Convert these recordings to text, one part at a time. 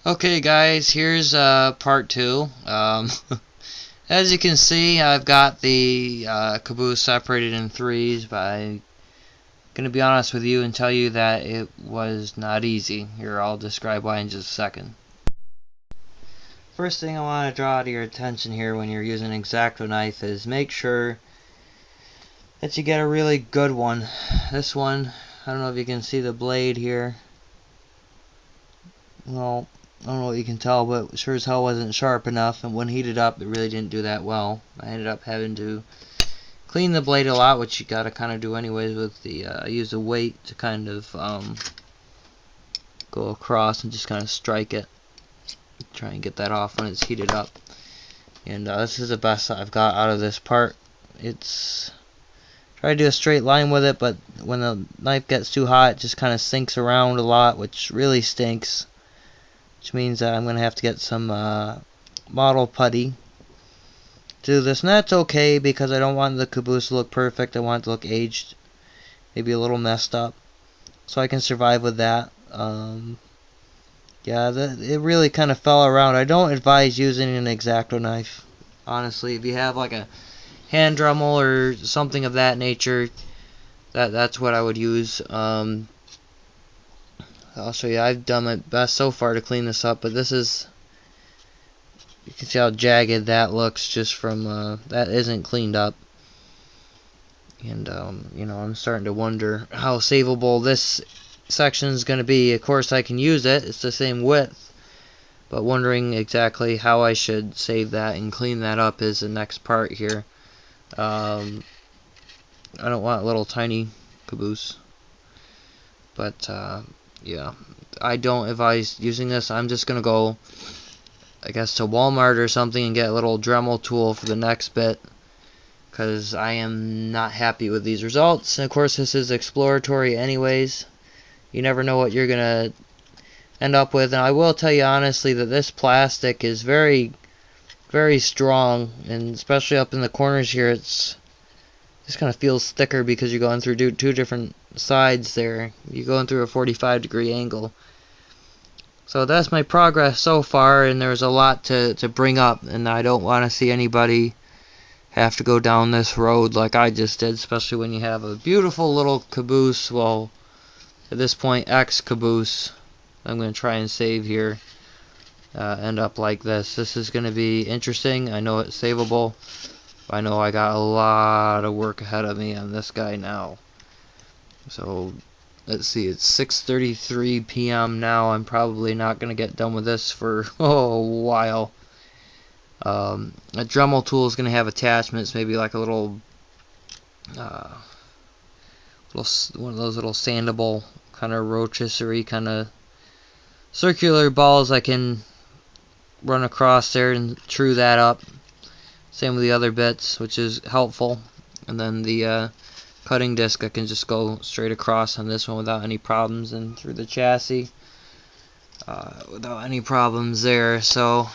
Okay guys, here's part 2. As you can see, I've got the caboose separated in threes, but I'm going to be honest with you and tell you that it was not easy. Here, I'll describe why in just a second. First thing I want to draw to your attention here when you're using an X-Acto knife is make sure that you get a really good one. This one, I don't know if you can see the blade here. Well, I don't know what you can tell, but sure as hell wasn't sharp enough, and when heated up it really didn't do that well. I ended up having to clean the blade a lot, which you gotta kind of do anyways with the I use a weight to kind of go across and just kind of strike it, try and get that off when it's heated up. And this is the best I've got out of this part. It's try to do a straight line with it, but when the knife gets too hot it just kind of sinks around a lot, which really stinks. Which means that I'm going to have to get some model putty to do this. And that's okay because I don't want the caboose to look perfect. I want it to look aged, maybe a little messed up. So I can survive with that. Yeah, it really kind of fell around. I don't advise using an X-Acto knife. Honestly, if you have like a hand Dremel or something of that nature, that's what I would use. I'll show you. I've done my best so far to clean this up, but this is, you can see how jagged that looks just from that isn't cleaned up. And you know, I'm starting to wonder how savable this section is going to be. Of course I can use it, it's the same width, but wondering exactly how I should save that and clean that up is the next part here. I don't want a little tiny caboose, but yeah, I don't advise using this. I'm just gonna go, I guess, to Walmart or something and get a little Dremel tool for the next bit, because I am not happy with these results. And of course this is exploratory anyways. You never know what you're gonna end up with. And I will tell you honestly that this plastic is very, very strong, and especially up in the corners here, it's just kind of feels thicker because you're going through two different sides there. You're going through a 45-degree angle. So that's my progress so far, and there's a lot to bring up, and I don't want to see anybody have to go down this road like I just did, especially when you have a beautiful little caboose. Well, at this point, X-Caboose, I'm going to try and save here, end up like this. This is going to be interesting. I know it's savable. I know I got a lot of work ahead of me on this guy now. So let's see, it's 6:33 p.m. now. I'm probably not going to get done with this for a while. A Dremel tool is going to have attachments, maybe like a little one of those little sandable kind of rotisserie kind of circular balls I can run across there and true that up. Same with the other bits, which is helpful. And then the cutting disc, I can just go straight across on this one without any problems, and through the chassis without any problems there. So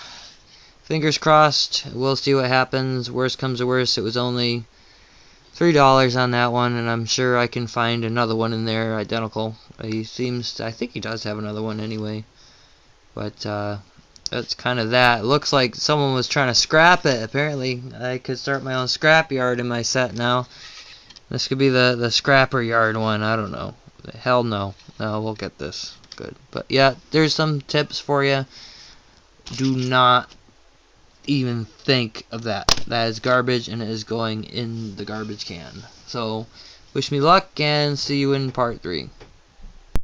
fingers crossed, we'll see what happens. Worst comes to worst, it was only $3 on that one, and I'm sure I can find another one in there identical. I think he does have another one anyway. But that's kind of that. It looks like someone was trying to scrap it. Apparently I could start my own scrap yard in my set now. This could be the scrapper yard one. I don't know. Hell no. No, we'll get this. Good. But yeah, there's some tips for you. Do not even think of that. That is garbage, and it is going in the garbage can. So wish me luck, and see you in part 3.